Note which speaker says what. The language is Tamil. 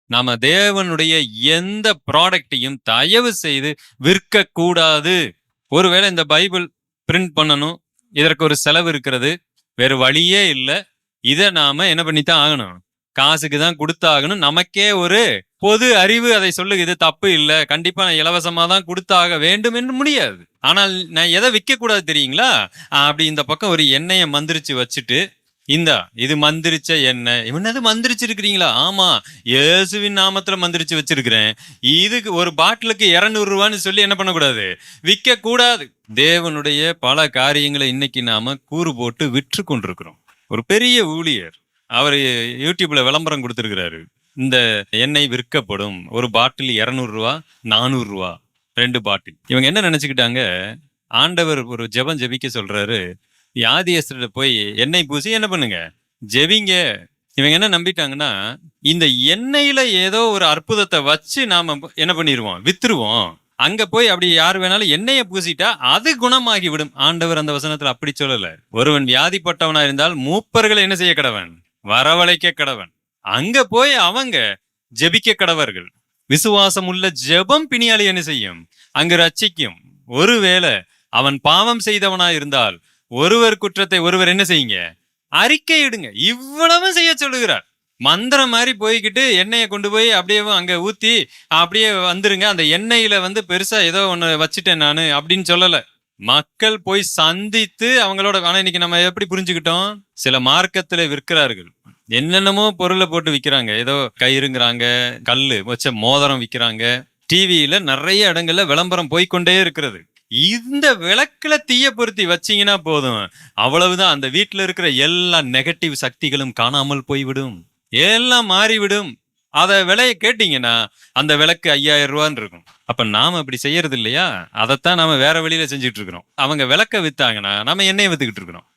Speaker 1: நாம தேவனுடைய எந்த ப்ராடக்ட்டையும் தயவு செய்து விற்க கூடாது. ஒருவேளை இந்த பைபிள் பிரிண்ட் பண்ணணும், இதற்கு ஒரு செலவு இருக்கிறது, வேற வழியே இல்லை, இதை நாம என்ன பண்ணித்தான் ஆகணும், காசுக்கு தான் கொடுத்தாகணும். நமக்கே ஒரு பொது அறிவு அதை சொல்லுது, இது தப்பு இல்லை, கண்டிப்பா நான் இலவசமா தான் கொடுத்தாக வேண்டும் என்று முடியாது. ஆனால் நான் எதை விற்க கூடாது தெரியுங்களா? அப்படி இந்த பக்கம் ஒரு எண்ணெயை மந்திரிச்சு வச்சுட்டு, இது மந்திரிச்ச எண்ணெய், இவனது மந்திரிச்சு இருக்கிறீங்களா? ஆமா, இயேசுவின் நாமத்துல மந்திரிச்சு வச்சிருக்கிறேன், இதுக்கு ஒரு பாட்டிலுக்கு 200 ரூபான்னு சொல்லி என்ன பண்ணக்கூடாது, விற்க கூடாது. தேவனுடைய பல காரியங்களை இன்னைக்கு நாம கூறு போட்டு விற்று கொண்டிருக்கிறோம். ஒரு பெரிய ஊழியர் அவர் யூடியூப்ல விளம்பரம் கொடுத்திருக்கிறாரு, இந்த எண்ணெய் விற்கப்படும், ஒரு பாட்டில் 200 ரூபா, 400 ரூபா, 2 பாட்டில். இவங்க என்ன நினைச்சுக்கிட்டாங்க, ஆண்டவர் ஒரு ஜெபம் ஜெபிக்க சொல்றாரு, வியாதியஸ்தர்கிட்ட போய் எண்ணெய் பூசி என்ன பண்ணுங்க, ஜெபிங்க. இவங்க என்ன நம்பிட்டாங்கன்னா, இந்த எண்ணெயில ஏதோ ஒரு அற்புதத்தை வச்சு நாம என்ன பண்ணிடுவோம், வித்துருவோம். அங்க போய் அப்படி யார் வேணாலும் எண்ணெயை பூசிட்டா அது குணமாகி விடும். ஆண்டவர் அந்த வசனத்துல அப்படி சொல்லல. ஒருவன் வியாதிப்பட்டவனா இருந்தால் மூப்பர்களை என்ன செய்ய கடவன், வரவழைக்க கடவன். அங்க போய் அவங்க ஜெபிக்க கடவர்கள். விசுவாசம் உள்ள ஜெபம் பிணியாளி என்ன செய்யும், அங்கு ரட்சிக்கும். ஒருவேளை அவன் பாவம் செய்தவனா இருந்தால் ஒருவர் குற்றத்தை ஒருவர் என்ன செய்யுங்க, அறிக்கை இடுங்க. இவ்வளவு செய்ய சொல்லுகிறார். மந்திரம் மாதிரி போய்கிட்டு எண்ணெயை கொண்டு போய் அப்படியே அங்க ஊத்தி அப்படியே வந்துருங்க, அந்த எண்ணெயில பெருசா ஏதோ ஒண்ணு வச்சுட்டேன் நானு அப்படின்னு சொல்லல. மக்கள் போய் சந்தித்து அவங்களோட. ஆனா இன்னைக்கு நம்ம எப்படி புரிஞ்சுக்கிட்டோம், சில மார்க்கத்துல விற்கிறார்கள், என்னென்னமோ பொருளை போட்டு விற்கிறாங்க, ஏதோ கயிறுங்கிறாங்க, கல்லு வச்ச மோதிரம் விற்கிறாங்க, டிவியில நிறைய இடங்கள்ல விளம்பரம் போய்கொண்டே இருக்கிறது. இந்த விளக்குல தீய பொருத்தி வச்சீங்கன்னா போதும், அவ்வளவுதான், அந்த வீட்டுல இருக்கிற எல்லா நெகட்டிவ் சக்திகளும் காணாமல் போய்விடும், எல்லாம் மாறிவிடும். அத விலையை கேட்டீங்கன்னா அந்த விளக்கு 5000 ரூபான்னு இருக்கும். அப்ப நாம அப்படி செய்யறது இல்லையா? அதைத்தான் நாம வேற வழியில செஞ்சுட்டு இருக்கிறோம். அவங்க விளக்க வித்தாங்கன்னா நாம எண்ணெயை வித்துக்கிட்டு இருக்கிறோம்.